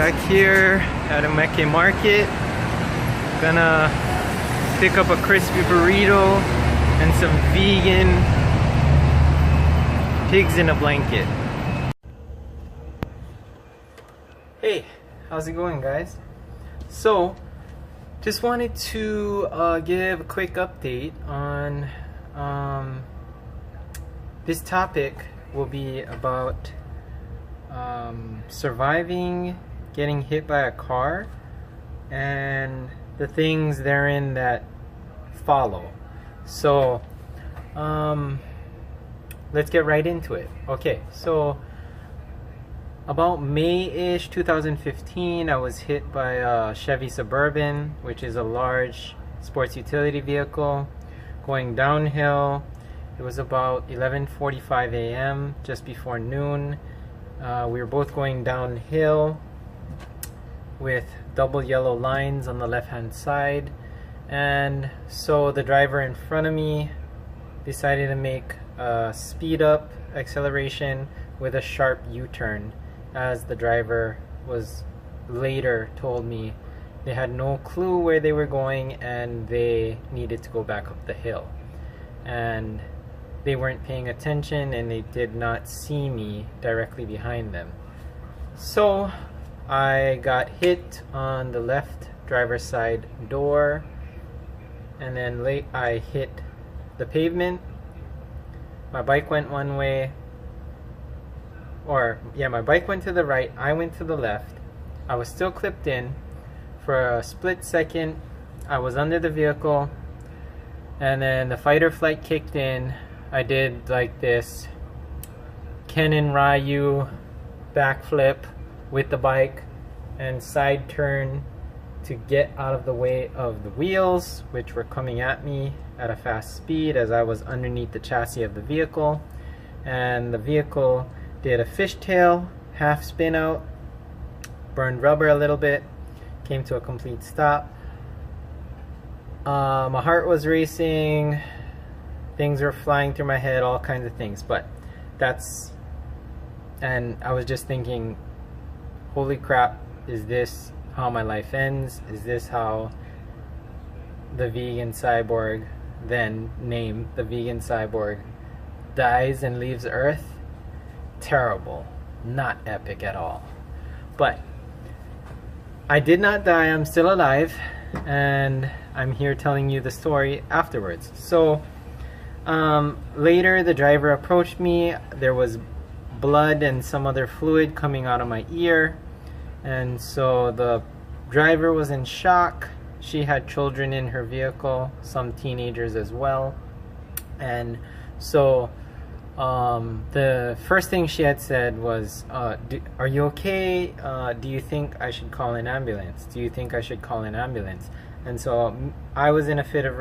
back here at a Mecca market. Gonna pick up a crispy burrito and some vegan pigs in a blanket. Hey, how's it going, guys? So, just wanted to give a quick update on this topic. Will be about surviving getting hit by a car and the things therein that follow. So let's get right into it. Okay, so about May-ish 2015, I was hit by a Chevy Suburban, which is a large sports utility vehicle, going downhill. It was about 11:45 a.m., just before noon. We were both going downhill with double yellow lines on the left-hand side, and so the driver in front of me decided to make a speed up acceleration with a sharp U-turn, as the driver was later told me they had no clue where they were going and they needed to go back up the hill, and they weren't paying attention and they did not see me directly behind them. So I got hit on the left driver's side door, and then I hit the pavement. My bike went one way, or yeah, my bike went to the right, I went to the left. I was still clipped in. For a split second I was under the vehicle, and then the fight or flight kicked in. I did like this Ken and Ryu backflip with the bike and side turn to get out of the way of the wheels, which were coming at me at a fast speed as I was underneath the chassis of the vehicle. And the vehicle did a fishtail, half spin out, burned rubber a little bit, came to a complete stop. My heart was racing, things were flying through my head, all kinds of things, but and I was just thinking, holy crap, is this how my life ends? Is this how the vegan cyborg, then named the vegan cyborg, dies and leaves Earth? Terrible, not epic at all. But I did not die, I'm still alive, and I'm here telling you the story afterwards. So later the driver approached me. There was blood and some other fluid coming out of my ear, and so the driver was in shock. She had children in her vehicle, some teenagers as well, and so the first thing she had said was, are you okay? Do you think I should call an ambulance? Do you think I should call an ambulance? And so I was in a fit of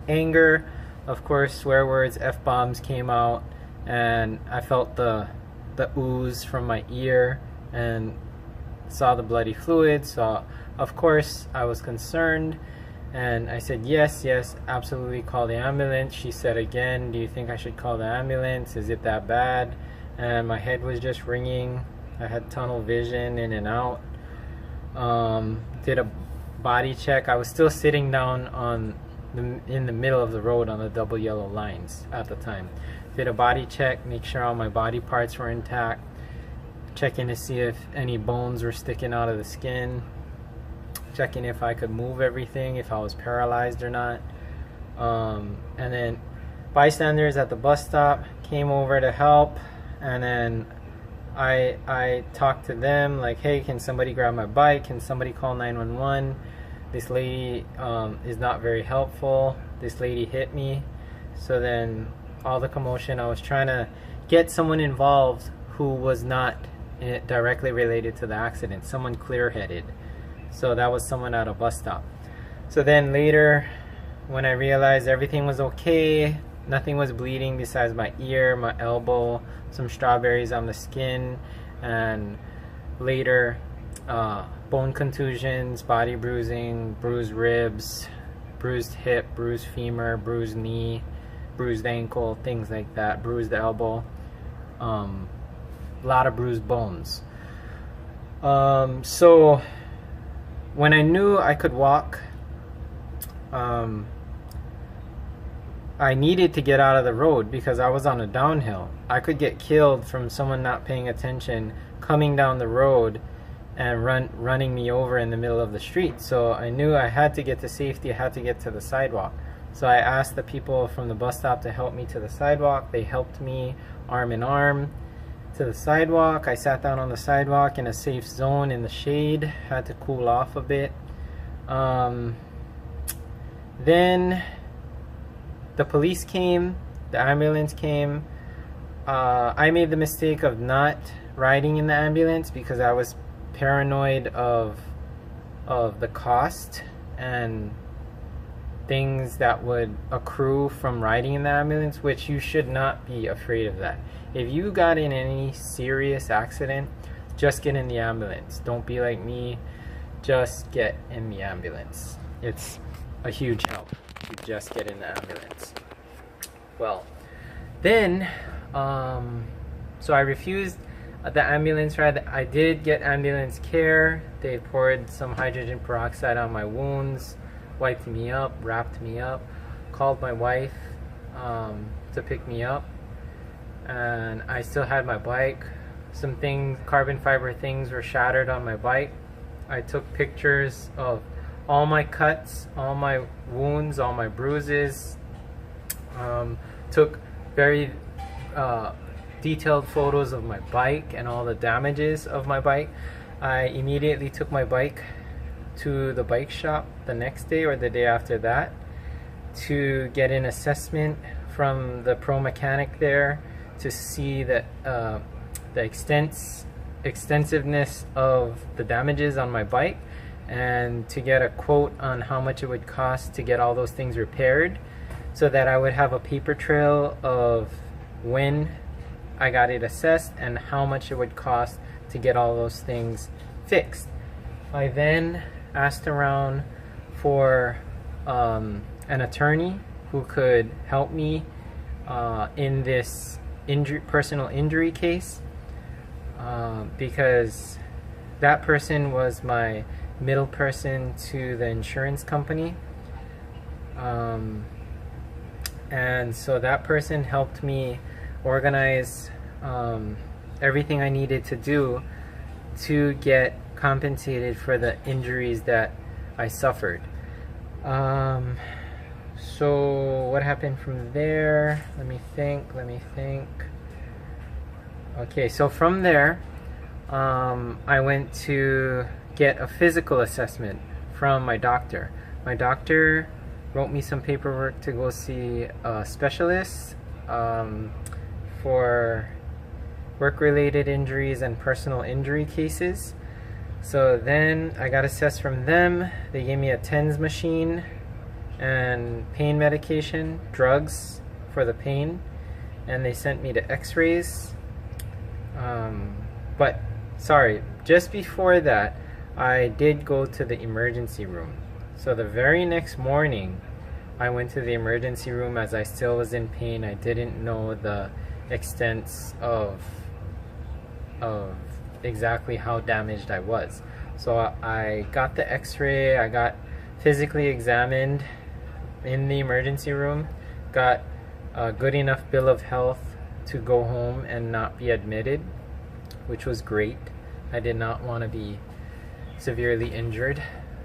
anger. Of course, swear words, F-bombs came out, and I felt the ooze from my ear and saw the bloody fluid. So of course I was concerned, and I said, yes, absolutely, call the ambulance. She said again, do you think I should call the ambulance? Is it that bad? And my head was just ringing. I had tunnel vision in and out. Did a body check. I was still sitting down in the middle of the road on the double yellow lines at the time. Did a body check, make sure all my body parts were intact, checking to see if any bones were sticking out of the skin, checking if I could move everything, if I was paralyzed or not. And then bystanders at the bus stop came over to help, and then I talked to them like, hey, can somebody grab my bike? Can somebody call 911? This lady is not very helpful. This lady hit me. So then all the commotion, I was trying to get someone involved who was not directly related to the accident, someone clear-headed. So that was someone at a bus stop. So then later, when I realized everything was okay, nothing was bleeding besides my ear, my elbow, some strawberries on the skin, and later bone contusions, body bruising, bruised ribs, bruised hip, bruised femur, bruised knee, bruised ankle, things like that, bruised elbow, a lot of bruised bones. So when I knew I could walk, I needed to get out of the road because I was on a downhill. I could get killed from someone not paying attention, coming down the road and running me over in the middle of the street. So I knew I had to get to safety, I had to get to the sidewalk. So I asked the people from the bus stop to help me to the sidewalk. They helped me arm in arm to the sidewalk. I sat down on the sidewalk in a safe zone in the shade, had to cool off a bit. Then the police came, the ambulance came. I made the mistake of not riding in the ambulance because I was paranoid of the cost and things that would accrue from riding in the ambulance, which you should not be afraid of that. If you got in any serious accident, just get in the ambulance. Don't be like me, just get in the ambulance. It's a huge help to just get in the ambulance. Well, then, so I refused the ambulance ride. I did get ambulance care. They poured some hydrogen peroxide on my wounds, wiped me up, wrapped me up, called my wife to pick me up, and I still had my bike. Some things, carbon fiber things, were shattered on my bike. I took pictures of all my cuts, all my wounds, all my bruises. Took very detailed photos of my bike and all the damages of my bike. I immediately took my bike to the bike shop the next day or the day after that to get an assessment from the pro mechanic there to see that the extensiveness of the damages on my bike, and to get a quote on how much it would cost to get all those things repaired, so that I would have a paper trail of when I got it assessed and how much it would cost to get all those things fixed. I then asked around for an attorney who could help me in this personal injury case, because that person was my middle person to the insurance company. And so that person helped me organize everything I needed to do to get compensated for the injuries that I suffered. So what happened from there? Let me think. Okay, so from there, I went to get a physical assessment from my doctor. My doctor wrote me some paperwork to go see a specialist for work-related injuries and personal injury cases. So then I got assessed from them. They gave me a TENS machine and pain medication, drugs for the pain, and they sent me to x-rays. But sorry, just before that, I did go to the emergency room. So the very next morning, I went to the emergency room as I still was in pain. I didn't know the extents of exactly how damaged I was. So I got the x-ray, I got physically examined in the emergency room, got a good enough bill of health to go home and not be admitted, which was great. I did not want to be severely injured.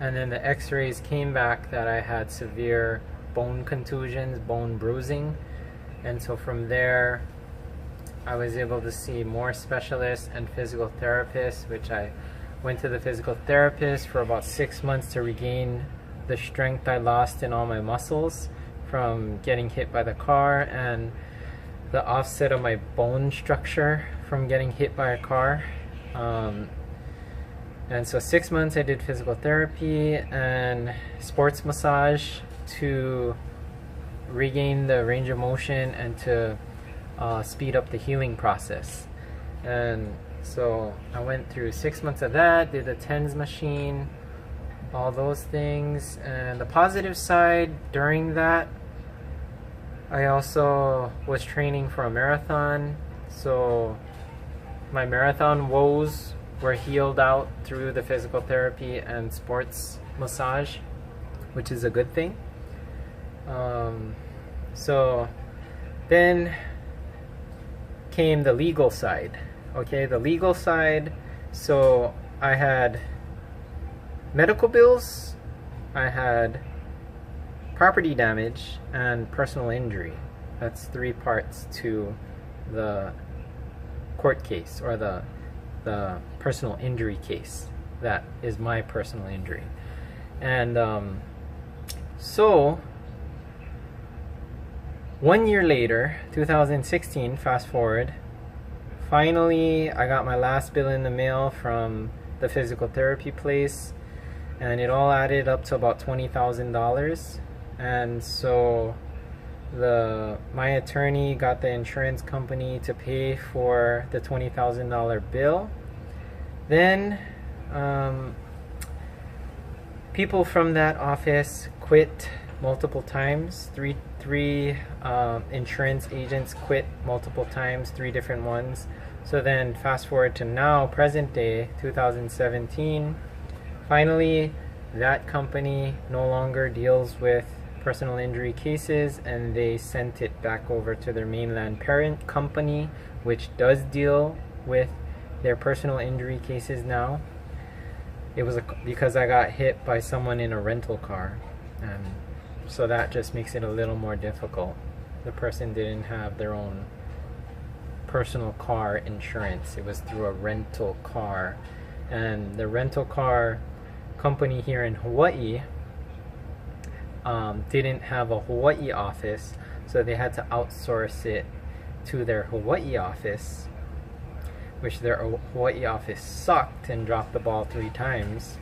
And then the x-rays came back that I had severe bone contusions, bone bruising, and so from there I was able to see more specialists and physical therapists, which I went to the physical therapist for about 6 months to regain the strength I lost in all my muscles from getting hit by the car, and the offset of my bone structure from getting hit by a car. And so 6 months I did physical therapy and sports massage to regain the range of motion and to speed up the healing process. And so I went through 6 months of that, did the TENS machine, all those things. And the positive side during that, I also was training for a marathon. So my marathon woes were healed out through the physical therapy and sports massage, which is a good thing. So then came the legal side. Okay, the legal side. So I had medical bills, I had property damage, and personal injury. That's 3 parts to the court case, or the personal injury case. That is my personal injury. And so 1 year later, 2016, fast forward, finally I got my last bill in the mail from the physical therapy place, and it all added up to about $20,000. And so my attorney got the insurance company to pay for the $20,000 bill. Then people from that office quit multiple times. Three insurance agents quit multiple times, 3 different ones. So then fast forward to now, present day, 2017, finally that company no longer deals with personal injury cases, and they sent it back over to their mainland parent company, which does deal with their personal injury cases now. It was because I got hit by someone in a rental car, and so that just makes it a little more difficult. The person didn't have their own personal car insurance. It was through a rental car, and the rental car company here in Hawaii didn't have a Hawaii office, so they had to outsource it to their Hawaii office, which their Hawaii office sucked and dropped the ball 3 times.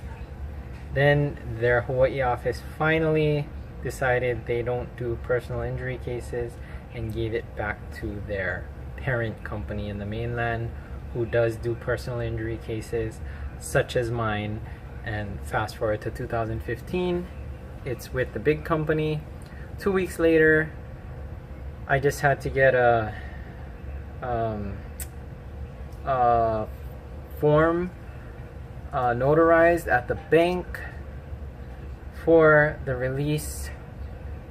Then their Hawaii office finally decided they don't do personal injury cases and gave it back to their parent company in the mainland, who does do personal injury cases such as mine. And fast forward to 2015, it's with the big company. 2 weeks later, I just had to get a form notarized at the bank for the release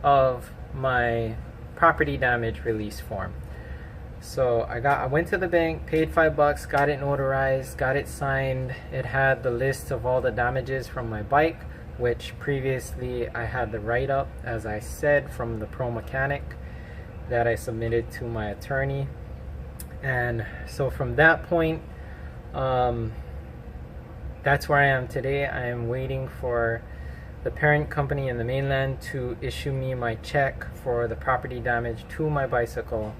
of my property damage release form. So I went to the bank, paid $5, got it notarized, got it signed. It had the list of all the damages from my bike, which previously I had the write-up, as I said, from the pro mechanic that I submitted to my attorney. And so from that point, that's where I am today. I am waiting for the parent company in the mainland to issue me my check for the property damage to my bicycle,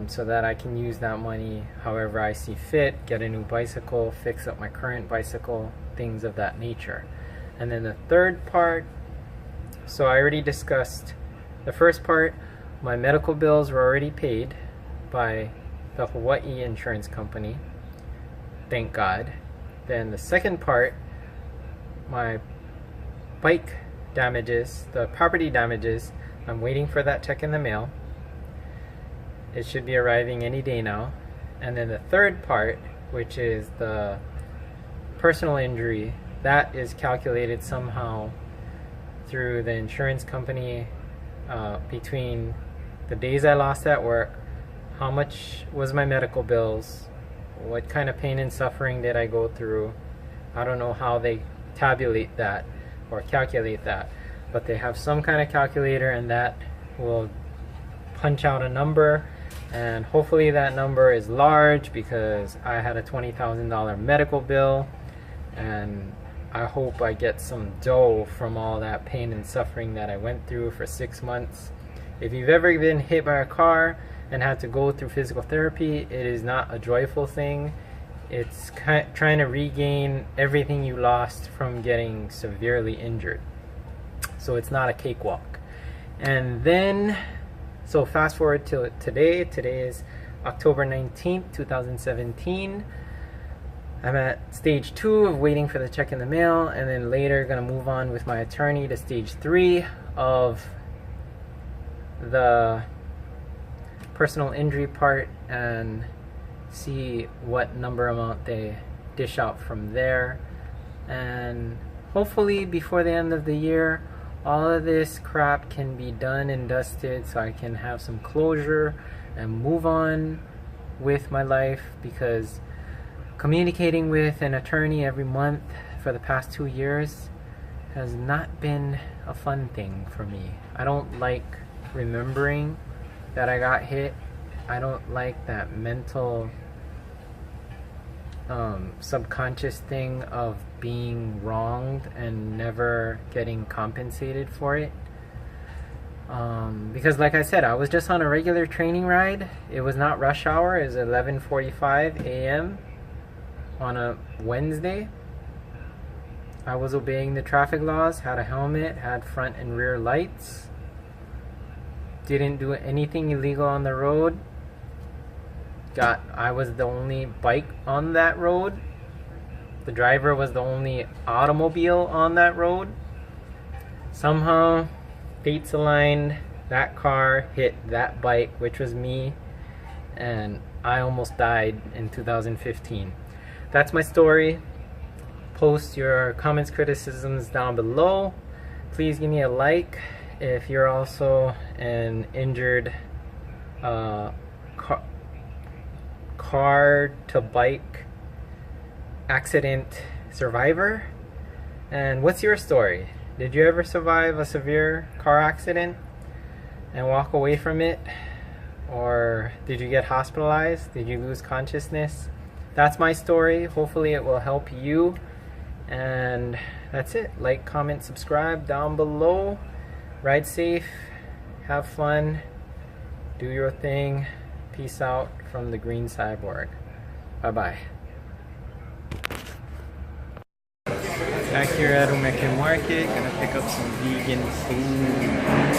so that I can use that money however I see fit, get a new bicycle, fix up my current bicycle, things of that nature. And then the third part, so I already discussed the first part. My medical bills were already paid by the Hawaii insurance company, thank God. Then the second part, my bike damages, the property damages, I'm waiting for that check in the mail. It should be arriving any day now. And then the third part, which is the personal injury, that is calculated somehow through the insurance company, between the days I lost at work, how much was my medical bills, what kind of pain and suffering did I go through. I don't know how they tabulate that or calculate that, but they have some kind of calculator, and that will punch out a number. And hopefully that number is large, because I had a $20,000 medical bill, and I hope I get some dough from all that pain and suffering that I went through for 6 months. If you've ever been hit by a car and had to go through physical therapy, it is not a joyful thing. It's trying to regain everything you lost from getting severely injured. So it's not a cakewalk. And then, so fast forward to today. Today is October 19th, 2017. I'm at stage 2 of waiting for the check in the mail, and then later gonna move on with my attorney to stage 3 of the personal injury part, and see what number amount they dish out from there, and hopefully before the end of the year all of this crap can be done and dusted so I can have some closure and move on with my life, because communicating with an attorney every month for the past 2 years has not been a fun thing for me. I don't like remembering that I got hit. I don't like that mental subconscious thing of being wronged and never getting compensated for it. Because like I said, I was just on a regular training ride. It was not rush hour. It was 11:45 a.m. on a Wednesday. I was obeying the traffic laws, had a helmet, had front and rear lights, didn't do anything illegal on the road. I was the only bike on that road. The driver was the only automobile on that road. Somehow, fates aligned. That car hit that bike, which was me, and I almost died in 2015. That's my story. Post your comments, criticisms down below. Please give me a like if you're also an injured car to bike accident survivor. And what's your story? Did you ever survive a severe car accident and walk away from it? Or did you get hospitalized? Did you lose consciousness? That's my story. Hopefully it will help you. And that's it. Like, comment, subscribe down below. Ride safe. Have fun. Do your thing. Peace out from the Green Cyborg. Bye-bye. Back here at Omeka Market. Gonna pick up some vegan food.